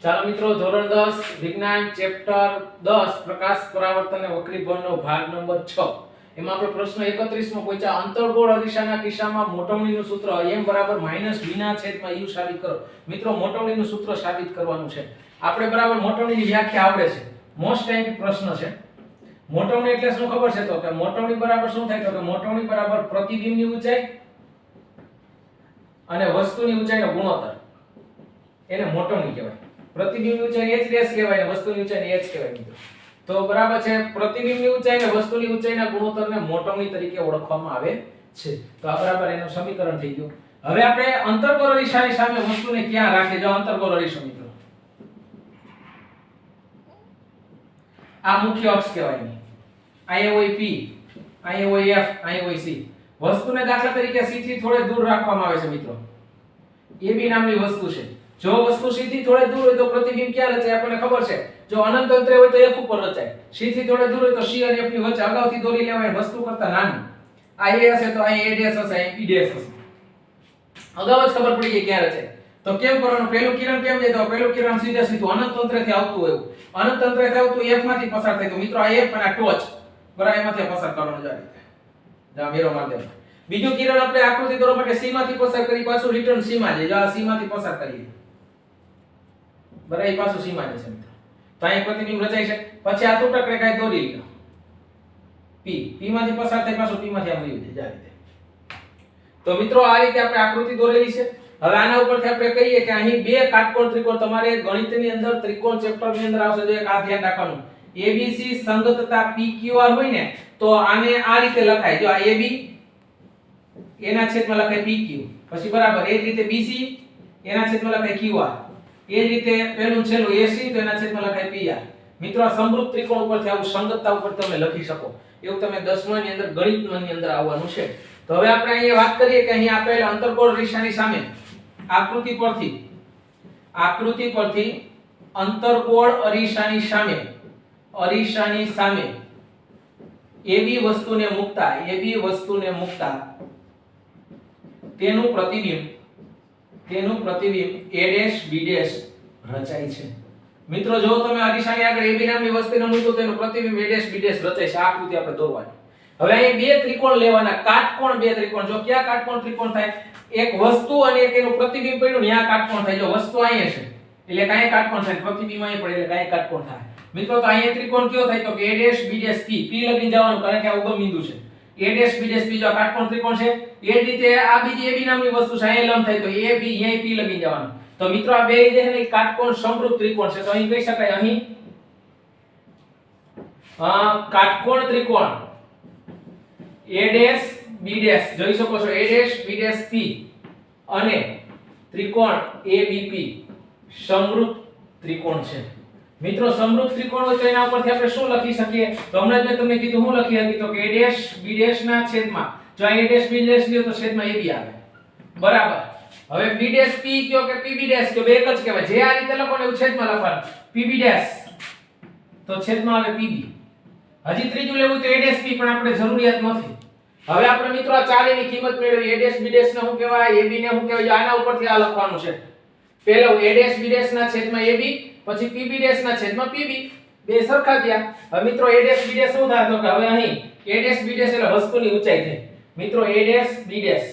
ચાલો મિત્રો, ધોરણ 10 વિજ્ઞાન ચેપ્ટર 10 પ્રકાશ પરાવર્તન અને વક્રીભવનનો ભાગ નંબર 6 એમાં આપણે પ્રશ્ન 31 માં પહોંચ્યા. અંતર્ગોળ અરીસાના કિસ્સામાં મોટવણીનું સૂત્ર m બરાબર -v ના છેદમાં u સાબિત કરો. મિત્રો, મોટવણીનું સૂત્ર સાબિત કરવાનું છે. આપણે બરાબર મોટવણીની વ્યાખ્યા આવડે છે. મોસ્ટ ટાઈમ પ્રશ્ન છે. મોટવણી એટલે શું ખબર છે? તો કે મોટવણી બરાબર શું થાય? તો કે મોટવણી બરાબર પ્રતિબિંબની ઊંચાઈ અને વસ્તુની ઊંચાઈનો ગુણોત્તર. એને મોટવણી કહેવાય. પ્રતિબિંબની ઊંચાઈ h ડેશ કહેવાય અને વસ્તુની ઊંચાઈને h કહેવાય મિત્રો. તો બરાબર છે, પ્રતિબિંબની ઊંચાઈ અને વસ્તુની ઊંચાઈના ગુણોત્તરને મોટવણી તરીકે ઓળખવામાં આવે છે. તો આ બરાબર એનું સમીકરણ થઈ ગયું. હવે આપણે અંતર્ગોળ અરીસાની સામે વસ્તુને ક્યાં રાખીએ? જો અંતર્ગોળ અરીસો મિત્રો, આ મુખ્ય અક્ષ કહેવાય ને. અહીંયા હોય p, અહીંયા હોય f, અહીંયા હોય c. વસ્તુને દાખલા તરીકે c થી થોડે દૂર રાખવામાં આવે છે મિત્રો. ab નામની વસ્તુ છે. જો વસ્તુ c થી થોડે દૂર હોય તો પ્રતિબિંબ ક્યાં રચાય આપણને ખબર છે. જો અનંત અંતરે હોય તો f ઉપર રચાય. c થી થોડે દૂર હોય તો c અને f ની વચ્ચે અગાઉથી દોરી લેવાય. વસ્તુ કરતા નાની આ a હશે તો અહીં a ડેશ હશે, અહીં p ડેશ હશે. અગાઉ જ ખબર પડી ગઈ ક્યાં રચાય. તો કેમ કરવાનું? પહેલું કિરણ કેમ જાય? તો પહેલું કિરણ સીધે સીધું અનંત અંતરેથી આવતું હોય. અનંત અંતરેથી આવતું f માંથી પસાર થાય. તો મિત્રો આ f અને આ ટોચ બરાબર એમાંથી પસાર કરવાનું છે. આ રીતે જા મેરો માર દે. બીજું કિરણ આપણે આકૃતિ દોરવા માટે c માંથી પસાર કરી પાછું રિટર્ન c માં જાય. જો આ c માંથી પસાર કરીએ બરાબર એ પાછું c માં જાય છે મિત્રો. તો અહીં પ્રતિબિંબ રચાય છે. પછી આ તૂટક રેખા દોરી લો. p માંથી પસાર થાય પાછું p માંથી આ વયું જાય. આ રીતે. તો મિત્રો આ રીતે આપણે આકૃતિ દોરેલી છે. હવે આના ઉપરથી આપણે કહીએ કે અહીં બે કાટકોણ ત્રિકોણ તમારે ગણિતની અંદર ત્રિકોણ ચેપ્ટરની અંદર આવશે. જો એક આ ધ્યાન રાખવાનું, ABC સંગતતા PQR હોય ને તો આને આ રીતે લખાય. જો આ AB એના છેદમાં લખાય PQ. પછી બરાબર એ જ રીતે BC એના છેદમાં લખાય QR. એ જ રીતે પહેલું છેલ્લું AC તો એના છેદમાં લખાય PR. મિત્રો આ સમરૂપ ત્રિકોણ ઉપરથી આવું સંગતતા ઉપર તમે લખી શકો. એવું તમે 10મા ની અંદર ગણિતની અંદર આવવાનું છે. તો હવે આપણે અહીંયા વાત કરીએ કે અહીં આપેલ અંતર્ગોળ અરીસાની સામે આકૃતિ પરથી અંતર્ગોળ અરીસાની સામે AB વસ્તુને મૂકતા તેનું પ્રતિબિંબ A ડેશ B ડેશ રચાય છે. મિત્રો જો તમે અરીસાની આગળ AB નામની વસ્તુને મૂકો તો તેનું પ્રતિબિંબ A ડેશ B ડેશ રચાય છે. આ આકૃતિ આપણે દોરવાની. હવે અહીં બે ત્રિકોણ લેવાના. કાટકોણ બે ત્રિકોણ. જો કયા કાટકોણ ત્રિકોણ થાય? એક વસ્તુ અને એક એનું પ્રતિબિંબ પડ્યું ને આ કાટકોણ થાય. જો વસ્તુ અહીંયા છે એટલે કાંઈ કાટકોણ થાય, પ્રતિબિંબ અહીં પડે એટલે કાંઈ કાટકોણ થાય. મિત્રો તો અહીંયા ત્રિકોણ કયો થાય? તો કે A dash B dash P લગી જવાનું કારણ કે આ ઉગમ બિંદુ છે. A dash B dash P જો કાટકોણ ત્રિકોણ છે. એ જ રીતે આ બીજી AB નામની વસ્તુ છે, અહીંયા લંબ થાય તો A B અહીંયા P લગી જવાનું. તો મિત્રો આ બે જે છે કાટકોણ સમરૂપ ત્રિકોણ છે. તો અહીં કહી શકાય અહીં કાટકોણ ત્રિકોણ A ડેશ B ડેશ જોઈ શકો છો. A dash B dash P અને ત્રિકોણ ABP સમરૂપ ત્રિકોણ છે. મિત્રો સમરૂપ ત્રિકોણ હોય તો એના ઉપરથી આપણે શું લખી શકીએ? તો હમણાં જ મેં તમને કીધું હું લખી હતી તો કે A ડેશ B ડેશ ના છેદમાં જો A ડેશ B ડેશ લ્યો તો છેદમાં AB આવે. બરાબર. હવે B ડેશ P કયો કે PB ડેશ કયો બે એક જ કહેવાય. જે આ રીતે લખો ને એવું છેદમાં લખવાનું. PB ડેશ તો છેદમાં આવે PB. હજી ત્રીજું લેવું તો A ડેશ P પણ આપણે જરૂરિયાત નથી. હવે આપણે મિત્રો આ ચારેયની કિંમત મેળવી. A ડેશ B ડેશ ને શું કહેવાય? AB ને શું કહેવાય? આના ઉપરથી આ લખવાનું છે. પહેલો A ડેશ B ડેશ ના છેદમાં AB, પછી PB ડેશ ના છેદમાં PB. બે સરખા થયા. હવે મિત્રો A ડેશ B ડેશ શું થાય? તો કે હવે અહીં A ડેશ B ડેશ એટલે વસ્તુની ઊંચાઈ થઈ. મિત્રો A ડેશ B ડેશ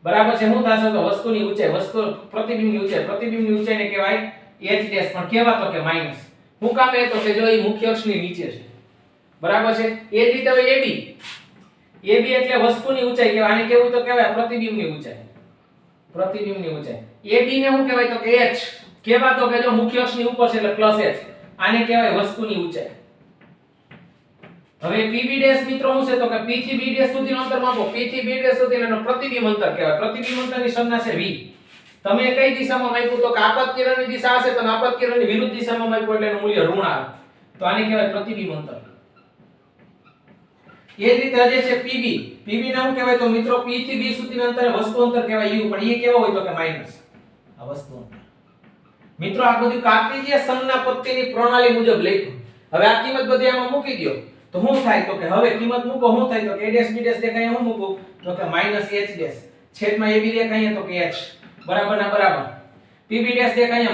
બરાબર છે શું થશે? તો વસ્તુની ઊંચાઈ, વસ્તુ પ્રતિબિંબની ઊંચાઈ. પ્રતિબિંબની ઊંચાઈને કહેવાય h ડેશ, પણ કહેવાતો કે માઈનસ. શું કામ? એ તો કે જો એ મુખ્ય અક્ષની નીચે છે. બરાબર છે. એ જ રીતે હવે AB એટલે વસ્તુની ઊંચાઈ કહેવાય. આને કેવું તો કહેવાય પ્રતિબિંબની ઊંચાઈ. પ્રતિબિંબની ઊંચાઈ. AB ને શું કહેવાય? તો કે h. કહેવાતો કે જો મુખ્ય અક્ષની ઉપર છે એટલે પ્લસ h. આને કહેવાય વસ્તુની ઊંચાઈ. હવે PB ડેશ મિત્રો શું છે? તો કે P થી B ડેશ સુધીનું અંતર માપો. P થી B ડેશ સુધીનું પ્રતિબિંબ અંતર કહેવાય. પ્રતિબિંબ અંતરની સંજ્ઞા છે v. તમે કઈ દિશામાં માપ્યું? તો કે આપત કિરણની દિશા હશે તો આપત કિરણની વિરુદ્ધ દિશામાં માપ્યું એટલે એનું મૂલ્ય ઋણ આવે. તો આને કહેવાય પ્રતિબિંબ અંતર. એ જ રીતે જે છે PB ને શું કહેવાય? તો મિત્રો P થી B સુધીનું અંતર વસ્તુ અંતર કહેવાય u, પણ એ કેવો હોય? તો કે માઈનસ આ વસ્તુ અંતર. મિત્રો આ બધું કાર્ટેશિયન સંજ્ઞા પદ્ધતિની પ્રણાલી મુજબ લખ્યું. હવે આ કિંમત બધી આમાં મૂકી દો તો શું થાય? તો કે હવે કિંમત મૂકો શું થાય? તો કે A ડેશ B ડેશ દેખાય હું મૂકું તો કે -h ડેશ છેદમાં AB દેખાય તો કે h બરાબર ના બરાબર. PB ડેશ દેખાય -v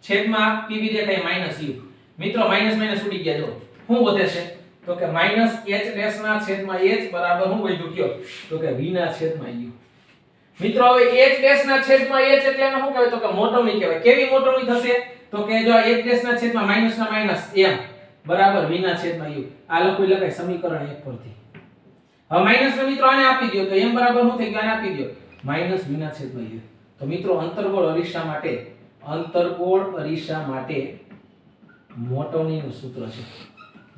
છેદમાં પીવી દેખાય માઈનસ યુ. મિત્રો માઈનસ માઈનસ ઉડી ગયા. જો શું વધે છે તો કે માઈનસ h ડેશ ના છેદમાં h બરાબર શું વધ્યું કયો તો કે v ના છેદમાં u. મિત્રો હવે h ડેશ ના છેદમાં h એટલે એને શું કહેવાય તો કે મોટવણી કહેવાય. કેવી મોટવણી થશે તો કે જો h ડેશ ના છેદમાં માઈનસ ના માઈનસ m બરાબર v ના છેદમાં u. આ લખી લખાય સમીકરણ 1 પરથી. હવે માઈનસ નો મિત્રો આને આપી દો તો m બરાબર શું થઈ ગયું આને આપી દો માઈનસ v ના છેદમાં u. તો મિત્રો અંતર્ગોળ અરીસા માટે મોટવણીનું સૂત્ર છે.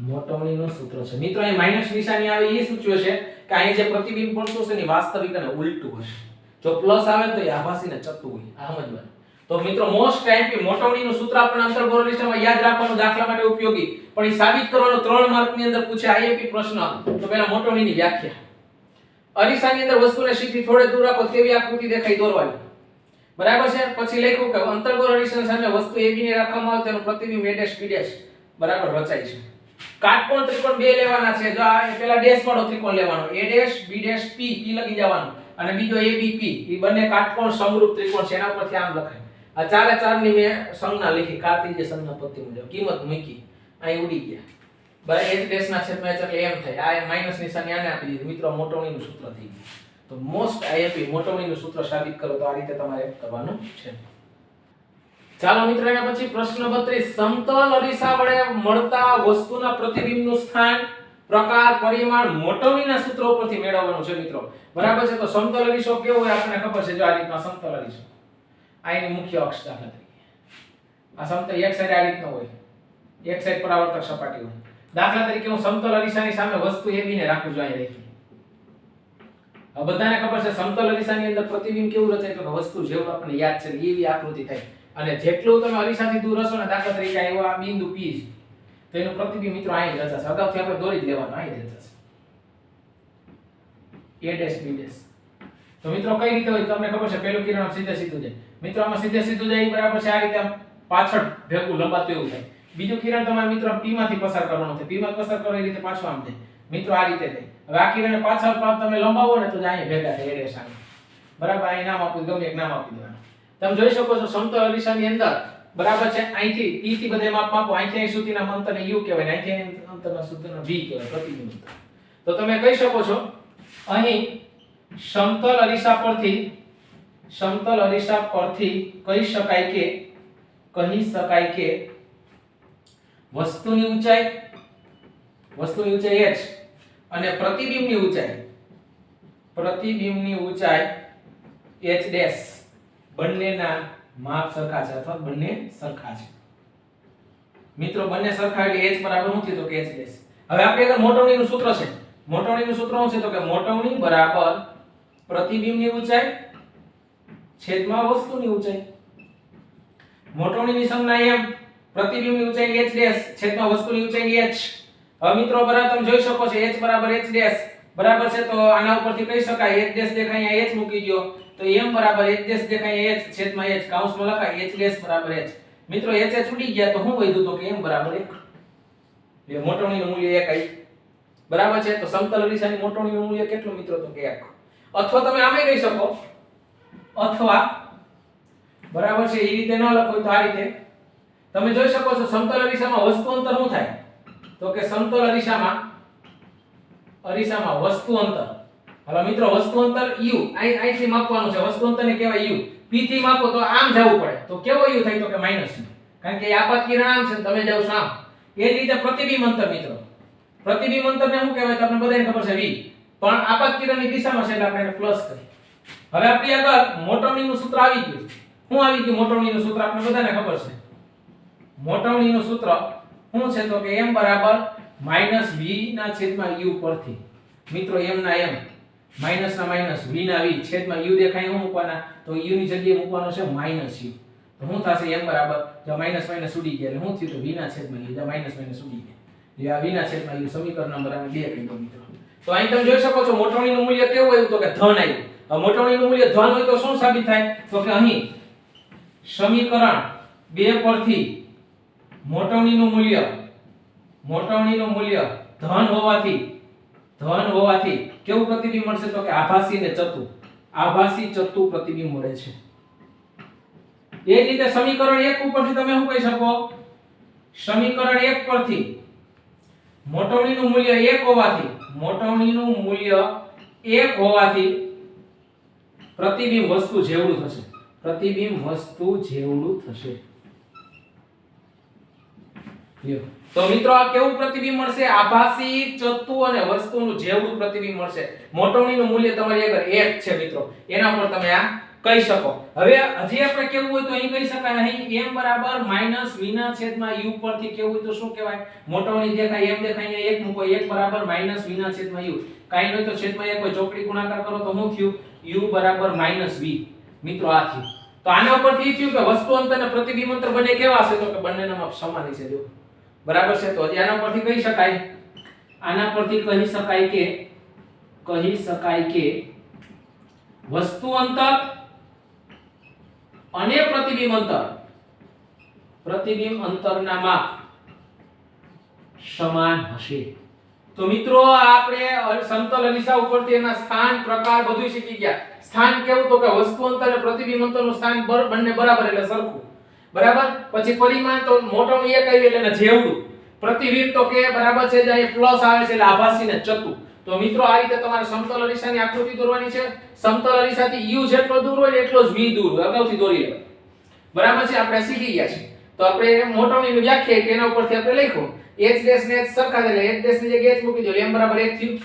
મોટવણીનું સૂત્ર છે મિત્રો. અહીં માઈનસ નિશાની આવે એ સૂચવે છે કે અહીં જે પ્રતિબિંબ પડતું છે ને વાસ્તવિક અને ઉલટું હશે. જો પ્લસ આવે તો એ આભાસી ને ચત્તુ હોય. આ સમજવાનું. તો મિત્રો મોસ્ટ ટાઈમ મોટવણીનું સૂત્ર આપણે અંતર્ગોળ અરીસામાં યાદ રાખવાનું દાખલા માટે ઉપયોગી. પણ એ સાબિત કરવાનો 3 માર્ક ની અંદર પૂછે આઈએમપી પ્રશ્ન. તો પહેલા મોટવણીની વ્યાખ્યા. અરીસાની અંદર વસ્તુને સીધી થોડે દૂર રાખો તેવી આકૃતિ દેખાય દોરવાની. બરાબર છે. પછી લખ્યું કે અંતર્ગોળ અરીસાની સામે વસ્તુ AB ને રાખવામાં આવે તેનું પ્રતિબિંબ A', B' બરાબર રચાય છે. કાટકોણ ત્રિકોણ બે લેવાના છે. જો આ પહેલા ડેશ વાળો ત્રિકોણ લેવાનો A', B', P લખી જવાનું અને બીજો ABP. એ બંને કાટકોણ સમરૂપ ત્રિકોણ છે. એના પરથી આમ લખાય. આ ચારે ચારની મેં સંજ્ઞા લખી. કાર્તિજ્ય સંજ્ઞા પદ્ધતિ મુજબ કિંમત મૂકી. અહીં ઉડી ગયા. બરાબર. h ડેશ ના છેદમાં h એટલે m થાય. આ માઈનસ નિશાની આને આપી દીધી. મિત્રો મોટવણીનું સૂત્ર થઈ ગયું. તો મોસ્ટ આઈએમપી મોટવણીનું સૂત્ર સાબિત કરો તો આ રીતે તમારે કરવાનું છે. ચાલો મિત્રો એના પછી પ્રશ્ન 32 સમતલ અરીસા વડે મળતા વસ્તુના પ્રતિબિંબનું સ્થાન, પ્રકાર, પરિમાણ મોટવણીના સૂત્રો પરથી મેળવવાનું છે મિત્રો. બરાબર છે. તો સમતલ અરીસો કેવો હોય આપણને ખબર છે. જો આ રીતના સમતલ અરીસો. આ એની મુખ્ય અક્ષ દાખલા તરીકે. આ સમતલ એક સાઈડ આ રીતનો હોય. એક સાઈડ પરાવર્તક સપાટી હોય. દાખલા તરીકે હું સમતલ અરીસાની સામે વસ્તુ AB ને રાખું છું અહીં રાખી. હવે બધાને ખબર છે સમતલ અરીસાની અંદર પ્રતિબિંબ કેવું રચાય તો કે વસ્તુ જેવું આપણને યાદ છે એવી આકૃતિ થાય. અને જેટલું તમે અરીસાથી દૂર હશો ને દાખલા તરીકે એવો આ બિંદુ P છે તો એનું પ્રતિબિંબ મિત્રો અહીં જ રચાશે. અગાઉથી આપણે દોરી જ લેવાનું. અહીં જ રચાશે A', B'. તો મિત્રો કઈ રીતે હોય તમને ખબર છે. પહેલું કિરણ સીધે સીધું જાય. મિત્રો આમાં સીધે સીધું જાય બરાબર છે. આ રીતે આમ પાછળ ભેગું લંબાતું એવું થાય. બીજું કિરણ તમારે મિત્રો P માંથી પસાર કરવાનું છે. P માં પસાર કરો એ રીતે પાછું આમ જાય. મિત્રો આ રીતે થાય. હવે આ કિરણને પાછળ તમે લંબાવો ને તો અહીં ભેગા થાય A' સામે. બરાબર. અહીં નામ આપી ગમે એક નામ આપી દેવાનું. તમે જોઈ શકો છો સમતલ અરીસાની અંદર બરાબર છે. અહીંથી P થી બધે માપ માપો. અહીંથી અહીં સુધીના અંતરને U કહેવાય. અહીંથી અંતરના સુધીના V કહેવાય પ્રતિબિંબ અંતર. તો તમે કહી શકો છો અહીં સમતલ અરીસા પરથી કહી શકાય કે વસ્તુની ઊંચાઈ h અને પ્રતિબિંબની ઊંચાઈ h' બંનેના માપ સરખા છે અથવા બંને સરખા છે. મિત્રો બંને સરખા એટલે h બરાબર શું થયું તો કે h'. હવે આપણે આગળ મોટવણીનું સૂત્ર છે. મોટવણીનું સૂત્ર શું છે તો કે મોટવણી બરાબર પ્રતિબિંબની ઊંચાઈ છેદમાં વસ્તુની ઊંચાઈ. મોટવણીની સંજ્ઞા m, પ્રતિબિંબની ઊંચાઈ h' છેદમાં વસ્તુની ઊંચાઈ h. હવે મિત્રો બરાબર તમે જોઈ શકો છો h બરાબર h' બરાબર છે. તો આના ઉપરથી કહી શકાય h' દેખાય અહીંયા h મૂકી દો તો m બરાબર h' દેખાય h છેદમાં h કૌંસમાં લખાય h' બરાબર h. મિત્રો h ઉડી ગયા તો શું વધ્યું તો કે m બરાબર 1. એ મોટવણીનું મૂલ્ય 1 આવી. બરાબર છે. તો સમતલ અરીસાની મોટવણીનું મૂલ્ય કેટલું મિત્રો તો કે 1. અથવા તમે આમે કહી શકો અથવા બરાબર છે એ રીતે ન લખો તો આ રીતે તમે જોઈ શકો છો સમતલ અરીસામાં વસ્તુ અંતર શું થાય તો કે સમતલ અરીસામાં વસ્તુ અંતર. હવે મિત્રો વસ્તુ અંતર u અહીંથી માપવાનું છે. વસ્તુ અંતરને કહેવાય u. p થી માપો તો આમ જવું પડે તો કેવો u થાય તો કે માઈનસ u. કારણ કે આપાત કિરણ આમ છે તમે જાવ છો આમ. એ જ રીતે પ્રતિબિંબ અંતર મિત્રો. પ્રતિબિંબ અંતરને શું કહેવાય તો આપણે બધાને ખબર છે v. પણ આપાત કિરણની દિશામાં છે એટલે આપણે એને પ્લસ કરીએ. હવે આપણી આગળ મોટવણીનું સૂત્ર આવી ગયું. શું આવી ગયું મોટવણીનું સૂત્ર આપણે બધાને ખબર છે. મોટવણીનું સૂત્ર શું છે તો કે m બરાબર -v ના છેદમાં u પરથી. મિત્રો m ના m માઈનસ ના માઈનસ v ના v છેદમાં u દેખાય હું મૂકવાના તો u ની જગ્યાએ મૂકવાનો છે માઈનસ u. તો શું થશે m બરાબર જો માઈનસ માઈનસ ઉડી ગયા એટલે શું થયું તો v ના છેદમાં u. જો માઈનસ માઈનસ ઉડી ગયા એટલે v ના છેદમાં u. સમીકરણ નંબર આપણે 2 કહી દો મિત્રો. તો અહીં તમે જોઈ શકો છો મોટવણીનું મૂલ્ય કેવું આવ્યું તો કે ધન આવ્યું. હવે મોટવણીનું મૂલ્ય ધન હોય તો શું સાબિત થાય તો કે અહીં સમીકરણ 2 પરથી મોટવણીનું મૂલ્ય ધન હોવાથી કેવું પ્રતિબિંબ મળશે તો કે આભાસી ને ચતુ. આભાસી ચતુ પ્રતિબિંબ મળે છે. એ જ રીતે સમીકરણ 1 ઉપરથી તમે શું કહી શકો? સમીકરણ 1 પરથી મોટવણીનું મૂલ્ય 1 હોવાથી પ્રતિબિંબ વસ્તુ જેવડું થશે. પ્રતિબિંબ વસ્તુ જેવડું થશે. લ્યો તો મિત્રો આ કેવું પ્રતિબિંબ મળશે? આભાસી, ચત્તુ અને વસ્તુનું જેવડું પ્રતિબિંબ મળશે. મોટવણીનું મૂલ્ય તમારી આગળ 1 છે મિત્રો, એના પર તમે આ કહી શકો. હવે હજી આપણે કેવું હોય તો અહીં કહી શકાય, અહીં m બરાબર માઈનસ v ના છેદમાં u પરથી કેવું હોય તો શું કહેવાય? મોટવણી દેખાય m દેખાય, અહીંયા 1 મૂકો, 1 બરાબર માઈનસ v ના છેદમાં u. કાઈ નહીં તો છેદમાં 1 હોય, ચોકડી ગુણાકાર કરો તો શું થયું? u બરાબર માઈનસ v. મિત્રો આ થયું. તો આના ઉપરથી થયું કે વસ્તુ અંતર અને પ્રતિબિંબ અંતર બંને કેવા હશે? તો કે બંનેના માપ સમાન છે. જો બરાબર છે. તો હજી આના પરથી કહી શકાય, આના પરથી કહી શકાય કે વસ્તુ અંતર અને પ્રતિબિંબ અંતરના માપ સમાન હશે. તો મિત્રો આપણે સમતલ અરીસા ઉપરથી એના સ્થાન, પ્રકાર બધું શીખી ગયા. સ્થાન કેવું? તો કે વસ્તુ અંતર અને પ્રતિબિંબ અંતરનું સ્થાન બંને બરાબર એટલે સરખું. બરાબર. પછી પરિમાણ તો મોટવણી 1 આવી એટલે જેવડું. પ્રતિબિંબ તો કે બરાબર છે, જે પ્લસ આવે છે એટલે આભાસી ને ચત્તુ. તો મિત્રો આ રીતે તમારે સમતલ અરીસાની આકૃતિ દોરવાની છે. સમતલ અરીસાથી u જેટલો દૂર હોય એટલો જ v દૂર હોય, અગાઉથી દોરી લેવાય. બરાબર છે. આપણે શીખી ગયા છે. તો આપણે મોટવણીની વ્યાખ્યા કે એના ઉપરથી આપણે લખ્યું h ડેશ ને h સરખા છે એટલે h ડેશ ની જગ્યાએ h મૂકી દો, m બરાબર 1 થયું.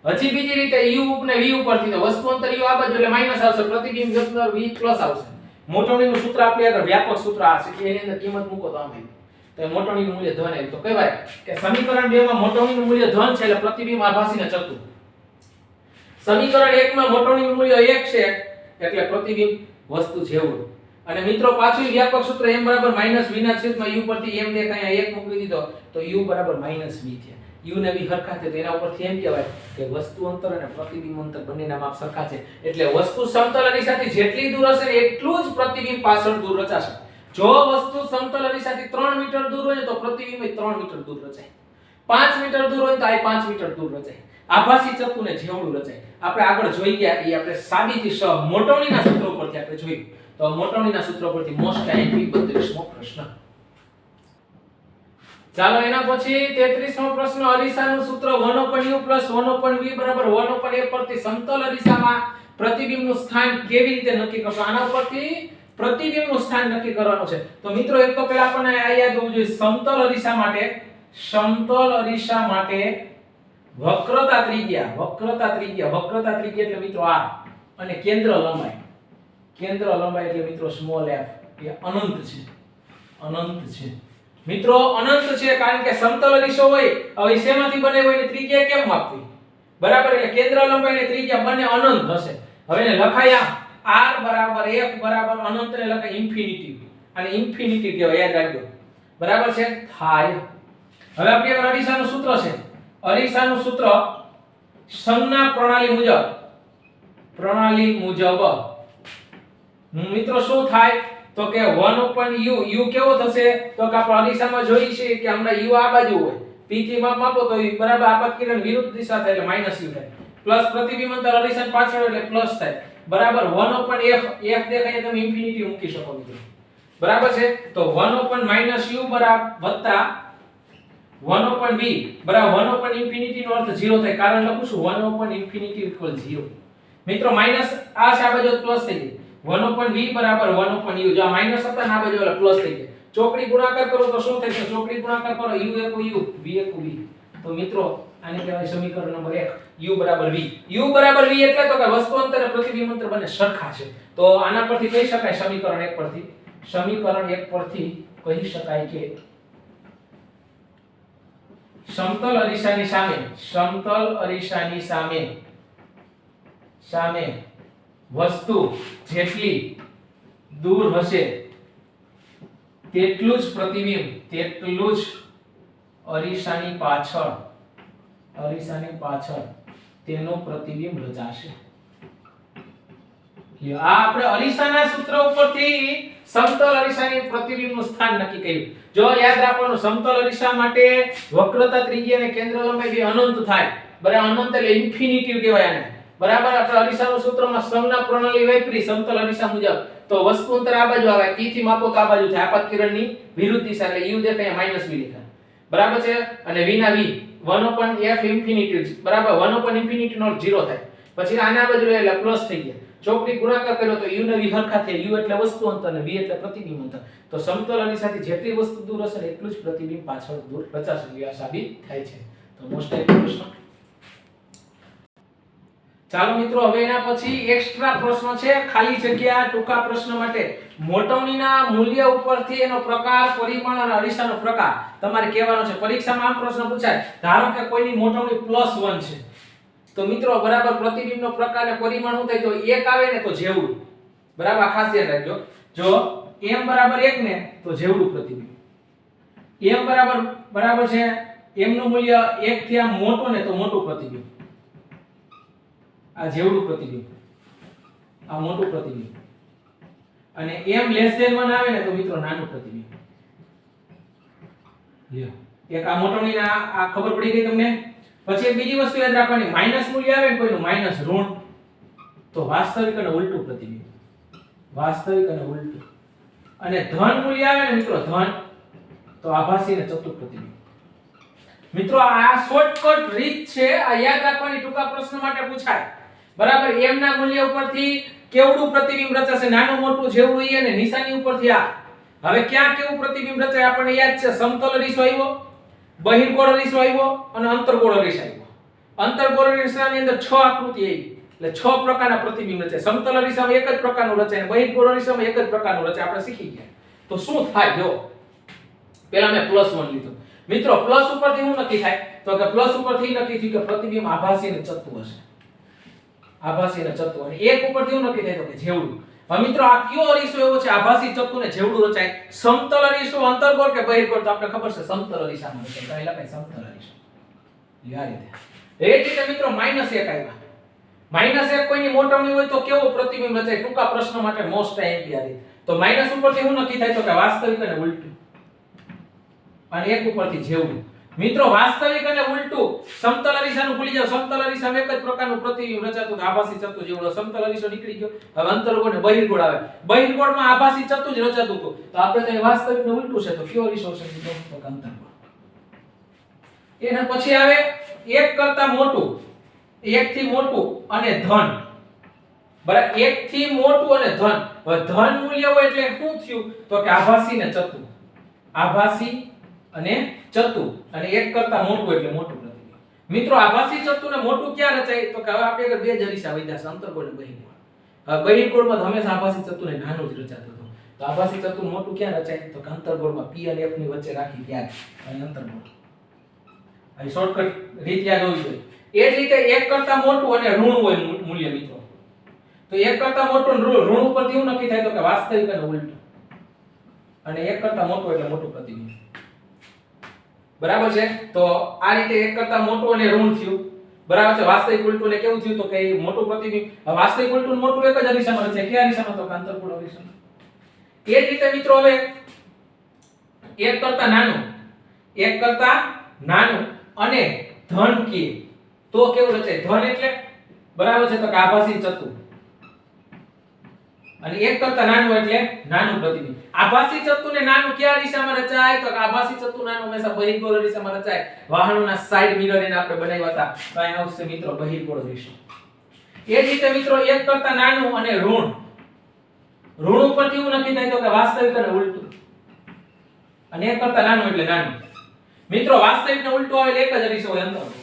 હજી બીજી રીતે u ને v ઉપરથી તો વસ્તુ અંતર u આ બાજુ એટલે માઈનસ આવશે, પ્રતિબિંબ અંતર v પ્લસ આવશે. મોટવણીનું સૂત્ર આપણે આગળ વ્યાપક સૂત્ર આ છે, એની અંદર કિંમત મૂકો તો આમ આવી. તો મોટવણીનું મૂલ્ય ધન આવ્યું. તો કહેવાય કે સમીકરણ 2 માં મોટવણીનું મૂલ્ય ધન છે એટલે પ્રતિબિંબ આભાસી ને ચત્તુ. સમીકરણ 1 માં મોટવણીનું મૂલ્ય 1 છે એટલે પ્રતિબિંબ વસ્તુ જેવડું. અને મિત્રો પાછું વ્યાપક સૂત્ર m બરાબર માઈનસ v ના છેદમાં u પરથી m દેખાય 1 મૂકી દીધો તો u બરાબર માઈનસ v થયા. u ને v સરખા છે તો એના ઉપરથી એમ કહેવાય કે વસ્તુ અંતર અને પ્રતિબિંબ અંતર બંનેના માપ સરખા છે એટલે વસ્તુ સમતલ અરીસાથી જેટલી દૂર હશે એટલું જ પ્રતિબિંબ પાછળ દૂર રચાશે. જો વસ્તુ સમતલ અરીસાથી 3 મીટર દૂર હોય તો પ્રતિબિંબ 3 મીટર દૂર રચાય. 5 મીટર દૂર હોય તો આ 5 મીટર દૂર રચાય. આભાસી ચત્તુને જેવડું રચાય. આપણે આગળ જોઈ ગયા એ આપણે સાબિતી મોટવણીના સૂત્રો પરથી આપણે જોયું. તો મોટવણીના સૂત્ર પરથી મોસ્ટ આઈએમપી 32મો પ્રશ્ન. ચાલો એના પછી 33મો પ્રશ્ન. અરીસાનું સૂત્ર 1/u 1/v બરાબર 1/a પરથી સમતલ અરીસામાં પ્રતિબિંબનું સ્થાન કેવી રીતે નક્કી કરશો? આના ઉપરથી પ્રતિબિંબનું સ્થાન નક્કી કરવાનું છે. તો મિત્રો એક તો પહેલા આપણને આ યાદ હોવું જોઈએ, સમતલ અરીસા માટે વક્રતા ત્રિજ્યા એટલે મિત્રો r અને કેન્દ્ર લંબાઈ એટલે મિત્રો સ્મોલ f એ અનંત છે. મિત્રો અનંત છે કારણ કે સમતલ અરીસો હોય, હવે શેમાંથી બને હોય ને ત્રિજ્યા કેમ માપવી? બરાબર. એટલે કેન્દ્ર લંબાઈ અને ત્રિજ્યા બંને અનંત હશે. હવે એને લખાયા r બરાબર f બરાબર અનંત ને લખાય ઇન્ફિનિટી. અને ઇન્ફિનિટી કહેવાય, યાદ રાખજો. બરાબર છે. થાય. હવે આપણી આગળ અરીસાનું સૂત્ર છે. અરીસાનું સૂત્ર સંજ્ઞા પ્રણાલી મુજબ મિત્રો શું થાય? તો કે 1/u કેવો થશે? તો કે આપણે અરીસામાં જોઈ છે કે હમણાં u આ બાજુ હોય, p થી માપ માપો તો બરાબર આપાત કિરણ વિરુદ્ધ દિશા થાય એટલે માઈનસ u થાય, પ્લસ પ્રતિબિંબ અંતર અરીસાની પાછળ એટલે પ્લસ થાય. બરાબર. 1/f દેખાય તમે ઇન્ફિનિટી મૂકી શકો મિત્રો. બરાબર છે. તો 1/-u બરાબર વત્તા 1/v બરાબર 1/∞ નો અર્થ 0 થાય, કારણ લખું છું 1/∞ 0. મિત્રો માઈનસ આ છે, આ બાજુ પ્લસ થઈ ગઈ. 1/v બરાબર 1/u. જો આ માઈનસ હતા ને આ બાજુ ઓલા પ્લસ થઈ ગયા. ચોકડી ગુણાકાર કરો તો શું થાય? ચોકડી ગુણાકાર કરો u * v તો મિત્રો આને કહેવાય સમીકરણ નંબર 1 u બરાબર v. u બરાબર v એટલે તો કે વસ્તુ અંતર અને પ્રતિબિંબ અંતર બંને સરખા છે. તો આના પરથી કહી શકાય સમીકરણ 1 પરથી કહી શકાય કે સમતલ અરીસાની સામે વસ્તુ જેટલી દૂર હશે તેટલું જ અરીસાની પાછળ તેનું પ્રતિબિંબ રચાશે. આ આપણે અરીસાના સૂત્ર ઉપરથી સમતલ અરીસાની પ્રતિબિંબનું સ્થાન નક્કી કર્યું. જો યાદ રાખવાનું, સમતલ અરીસા માટે વક્રતા ત્રિજ્યા અને કેન્દ્ર લંબાઈ બે અનંત થાય. બરાબર. અનંત એટલે ઇન્ફિનિટી કહેવાય આને. બરાબર. આપણે અરીસાનું સૂત્રમાં સંજ્ઞા પ્રણાલી વાપરી સમતલ અરીસા મુજબ તો વસ્તુ અંતર આ બાજુ આવે, t થી માપો તો આ બાજુ થાય, આપાત કિરણની વિરુદ્ધ દિશા એટલે u દેખાય -v લીધા, બરાબર છે. અને v ના v 1/f ઇન્ફિનિટી, બરાબર, 1/∞ નો 0 થાય. પછી આના બાજુ લઈ એટલે પ્લસ થઈ ગયા, ચોકડી ગુણાકાર કર્યો તો u ને v હરખા થયા, u એટલે વસ્તુ અંતર અને v એટલે પ્રતિબિંબ અંતર. તો સમતલ અરીસાથી જેટલી વસ્તુ દૂર હશે ને એટલું જ પ્રતિબિંબ પાછળ દૂર રચાશે, આ સાબિત થાય છે. તો મોસ્ટ પ્રશ્ન. ચાલો મિત્રો, હવે એના પછી એક્સ્ટ્રા પ્રશ્ન છે, ખાલી જગ્યા ટૂંકા પ્રશ્ન માટે. મોટવણીના મૂલ્ય ઉપરથી એનો પ્રકાર, પરિમાણ અને અરીસાનો પ્રકાર તમારે કહેવાનો છે. પરીક્ષામાં આ પ્રશ્ન પૂછાય, ધારો કે કોઈની મોટવણી +1 છે, તો મિત્રો બરાબર પ્રતિબિંબનો પ્રકાર અને પરિમાણ શું થાય? જો 1 આવે ને તો જેવડું, બરાબર, ખાસ ધ્યાન રાખજો. જો m બરાબર 1 ને તો જેવડું પ્રતિબિંબ, m બરાબર છે, m નું મૂલ્ય 1 થી આમ મોટો ને તો મોટું પ્રતિબિંબ, આ જેવડું પ્રતિબિંબ, આ મોટું પ્રતિબિંબ. અને m<1 આવે ને તો મિત્રો નાનું પ્રતિબિંબ. લ્યો, એક આ મોટવણીના આ ખબર પડી ગઈ તમને. પછી એક બીજી વસ્તુ યાદ રાખવાની, માઈનસ મૂલ્ય આવે ને કોઈનું, માઈનસ ઋણ, તો વાસ્તવિક અને ઉલટું પ્રતિબિંબ, વાસ્તવિક અને ઉલટું. અને ધન મૂલ્ય આવે ને મિત્રો, ધન, તો આભાસી અને ચતુર પ્રતિબિંબ. મિત્રો આ શોર્ટકટ રીત છે, આ યાદ રાખવાની, ટૂંકા પ્રશ્ન માટે પૂછાય, બરાબર. m ના મૂલ્ય ઉપરથી કેવડું પ્રતિબિંબ રચાશે, નાનું મોટું જેવડું ઈ, અને નિશાની ઉપરથી આ. હવે ક્યાં કેવું પ્રતિબિંબ રચાય આપણને યાદ છે, સમતલ અરીસો આવ્યો, બહિર્ગોળ અરીસો આવ્યો અને અંતર્ગોળ અરીસો આવ્યો. અંતર્ગોળ અરીસાની અંદર 6 આકૃતિ આવી, એટલે 6 પ્રકારના પ્રતિબિંબ રચાય. સમતલ અરીસામાં એક જ પ્રકારનું રચાય અને બહિર્ગોળ અરીસામાં એક જ પ્રકારનું રચાય. આપણે શીખી ગયા. તો શું થાય? જો પહેલા મેં +1 લીધું. મિત્રો પ્લસ ઉપરથી શું નક્કી થાય? તો કે પ્લસ ઉપરથી નક્કી થયું કે પ્રતિબિંબ આભાસી અને ચત્તુ હશે, આભાસી અને ચત્તુ. અને એક ઉપરથી શું નક્કી થાય? તો કે જેવડું. હવે મિત્રો આ કયો અરીસો એવો છે આભાસી, ચત્તુ ને જેવડું રચાય? સમતલ અરીસો, અંતર્ગોળ કે બહિર્ગોળ? તો આપણે ખબર છે સમતલ અરીસામાં રચાય, તો અહીં લખાય સમતલ અરીસો. આ રીતે. એ જ રીતે મિત્રો -1 આવ્યા. -1 કોઈની મોટવણી હોય તો કેવો પ્રતિબિંબ રચાય? ટૂંકા પ્રશ્ન માટે મોસ્ટ આઈએમપી આ રીત. તો માઈનસ ઉપરથી શું નક્કી થાય? તો કે વાસ્તવિક અને ઉલટું. અને એક ઉપરથી જેવડું. મિત્રો વાસ્તવિક અને ઉલટું, સમતલ અરીસાનું ભૂલી જાવ, સમતલ અરીસામાં એક જ પ્રકારનું પ્રતિબિંબ રચાતું, આભાસી ચત્તુ જેવડો. સમતલ અરીસો નીકળી ગયો, હવે અંતર્ગોળ ને બહિર્ગોળ આવે. બહિર્ગોળમાં આભાસી ચત્તુ જ રચાતું હતું, તો આપણે તો વાસ્તવિક ને ઉલટું છે, તો કયો અરીસો છે? તો અંતર્ગોળ. એના પછી આવે એક કરતા મોટું, એક થી મોટું અને ધન, બરાબર. એક થી મોટું અને ધન. હવે ધન મૂલ્ય હોય એટલે શું થયું? તો કે આભાસી ને ચત્તુ, આભાસી અને ચત્તુ. અને એક કરતા મોટું એટલે મોટું પ્રતિબિંબ. મિત્રો આભાસી ચત્તુ ને મોટું ક્યાં રચાય? તો કે હવે આપણે આગળ બે જ અરીસા વધ્યા છે, અંતર્ગોળ અને બહિર્ગોળ. હવે બહિર્ગોળમાં હંમેશા આભાસી ચત્તુ ને નાનું જ રચાતું હતું, તો આભાસી ચત્તુ મોટું ક્યાં રચાય? તો કે અંતર્ગોળમાં p અને f ની વચ્ચે રાખી ત્યારે, અને અંતર્ગોળ. આ શોર્ટકટ રીત યાદ હોવી જોઈએ. એ જ રીતે એક કરતા મોટું અને ઋણ હોય મૂલ્ય મિત્રો, તો એક કરતા મોટું ઋણ ઉપરથી શું નક્કી થાય? તો કે વાસ્તવિક અને ઉલટું. અને એક કરતા મોટું એટલે મોટું પ્રતિબિંબ, બરાબર છે. તો આ રીતે એક કરતા મોટું અને ઋણ થયું, બરાબર છે. વાસ્તવિક ઉલટું ને કેવું થયું? તો કે મોટું પ્રતિબિંબ. વાસ્તવિક ઉલટું અને મોટું એક જ અરીસામાં રચાય. કયા અરીસામાં? તો કે અંતર્ગોળ અરીસામાં. એ જ રીતે મિત્રો હવે એક કરતા નાનું, એક કરતા નાનું અને ધન કે તો કેવું રચાય? ધન એટલે બરાબર છે, તો કે આભાસી ચત્તુ. અને એક કરતા નાનું એટલે નાનું પ્રતિબિંબ. આભાસી ચત્તુ ને નાનું કયા દિશામાં રચાય? તો કે આભાસી ચત્તુ નાનું હંમેશા બહિર્ગોળ દિશામાં રચાય. વાહનોના સાઈડ મિરર એને આપણે બનાવ્યા હતા, તો અહીં આવશે મિત્રો બહિર્ગોળ દિશા. એ જ રીતે મિત્રો એક કરતા નાનું અને ઋણ, ઋણ ઉપરથી એવું નક્કી થાય? તો કે વાસ્તવિક અને ઉલટું. અને એક કરતા નાનું એટલે નાનું. મિત્રો વાસ્તવિક ને ઉલટું આવે એટલે એક જ અરીસો હોય, અંતર્ગોળ.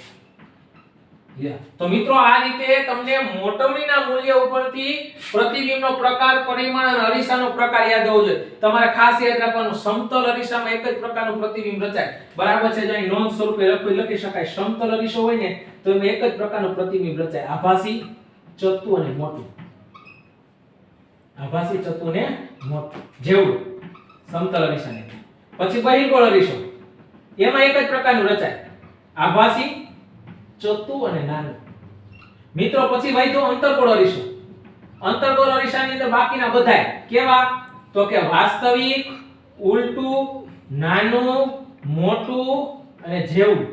તો મિત્રો આ રીતે તમને મોટવણીના મૂલ્ય ઉપરથી પ્રતિબિંબનો પ્રકાર, પરિમાણ અને અરીસાનો પ્રકાર યાદ હોવો જોઈએ. તમારે ખાસ યાદ રાખવાનું, સમતલ અરીસામાં એક જ પ્રકારનું પ્રતિબિંબ રચાય, બરાબર છે. જો નોંધ સ્વરૂપે લખી શકાય, સમતલ અરીસો હોય ને તો એમાં એક જ પ્રકારનું પ્રતિબિંબ રચાય, આભાસી, ચત્તુ અને મોટું. આભાસી, ચત્તુ ને મોટું જેવડું સમતલ અરીસાને. પછી બહિર્ગોળ અરીસો, એમાં એક જ પ્રકારનું રચાય, આભાસી, ચત્તુ અને નાનું. મિત્રો પછી વધ્યો અંતર્ગોળ અરીસો. અંતર્ગોળ અરીસાની અંદર બાકીના બધાય કેવા? તો કે વાસ્તવિક, ઉલટું, નાનું, મોટું અને જેવડું,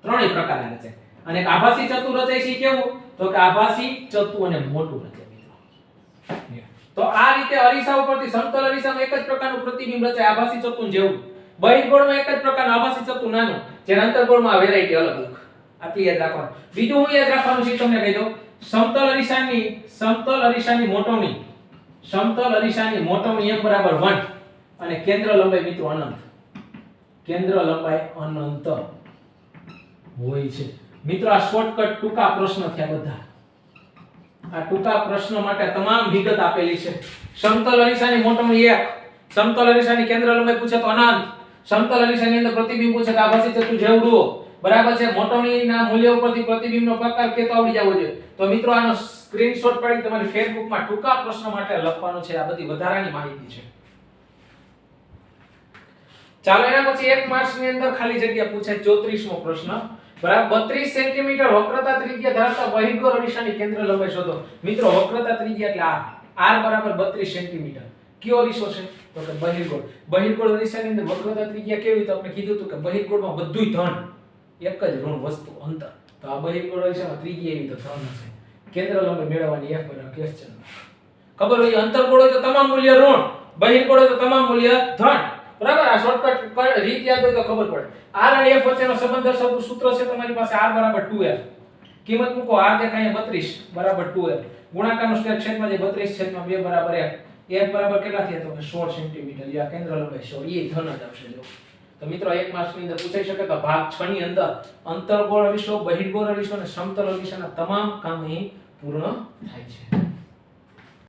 ત્રણેય પ્રકારના રચાય. અને આભાસી ચત્તુ રચાય છે કેવું? તો કે આભાસી, ચત્તુ અને મોટું રચાય મિત્રો. તો આ રીતે અરીસા ઉપરથી સમતલ અરીસામાં એક જ પ્રકારનું પ્રતિબિંબ રચાય આભાસી ચતુન જેવું, બહિર્ગોળમાં એક જ પ્રકારનું આભાસી ચતુન નાનું, જ્યારે અંતર્ગોળમાં વેરાયટી અલગ અલગ. આટલી યાદ રાખવાનું. બીજું હું યાદ રાખવાનું છે તમને કહી દઉં, સમતલ અરીસાની મોટવણી, સમતલ અરીસાની મોટવણી m બરાબર 1 અને કેન્દ્ર લંબાઈ મિત્રો અનંત, કેન્દ્ર લંબાઈ અનંત હોય છે. મિત્રો આ શોર્ટકટ ટૂંકા પ્રશ્ન થયા બધા. આ ટૂંકા પ્રશ્ન માટે તમામ વિગત આપેલી છે. સમતલ અરીસાની મોટવણી 1, સમતલ અરીસાની કેન્દ્ર લંબાઈ પૂછે તો અનંત, સમતલ અરીસાની અંદર પ્રતિબિંબ પૂછે તો આભાસી ચતુર જેવડું, બરાબર છે. મોટવણીના મૂલ્ય ઉપરથી પ્રતિબિંબનો પ્રકાર કેતો આવડી જવો જોઈએ. તો મિત્રો આનો સ્ક્રીનશોટ પાડી તમારી ફેસબુકમાં ટૂંકા પ્રશ્ન માટે લખવાનું છે. આ બધી વધારાની માહિતી છે. ચાલો એના પછી 1 માર્ક્સની અંદર ખાલી જગ્યા પૂછાય 34મો પ્રશ્ન. બરાબર 32 સેન્ટીમીટર વક્રતા ત્રિજ્યા ધરાવતા બહિર્ગોળ અરીસાની કેન્દ્ર લંબાઈ શોધો. મિત્રો વક્રતા ત્રિજ્યા એટલે r બરાબર 32 સેન્ટીમીટર. કયો અરીસો છે? તો કે બહિર્ગોળ. બહિર્ગોળ અરીસાની અંદર વક્રતા ત્રિજ્યા કેવી? તો આપણે કીધું હતું કે બહિર્ગોળમાં બધુંય ધન, એક જ ઋણ વસ્તુ અંતર. તો આ બહિર્ગોળ અરીસામાં ત્રિજ્યા એવી તો ધન હશે. કેન્દ્ર લંબાઈ મેળવવાની f બરાબર ક્વેશ્ચન. ખબર હોય અંતર્ગોળ હોય તો તમામ મૂલ્ય ઋણ, બહિર્ગોળ હોય તો તમામ મૂલ્ય ધન. બરાબર. આ શોર્ટકટ રીત યાદ હોય તો ખબર પડે. r અને f વચ્ચેનો સંબંધ દર્શાવતું સૂત્ર છે તમારી પાસે r બરાબર 2f. કિંમત મૂકો, r દેખાય 32 બરાબર 2f. ગુણાકારનો સ્ટેપ છેદમાં જે 32/2 બરાબર f. f બરાબર કેટલા થયા? તો કે 16 સેન્ટીમીટર. આ કેન્દ્ર લંબાઈ 16 એ ધન જ આવશે. જો તો મિત્રો 1 માર્ક્સની અંદર પૂછાઈ શકે તો ભાગ 6 ની અંદર અંતર્ગોળ અરીસો, બહિર્ગોળ અરીસો અને સમતલ અરીસાના તમામ કામ અહીં પૂર્ણ થાય છે.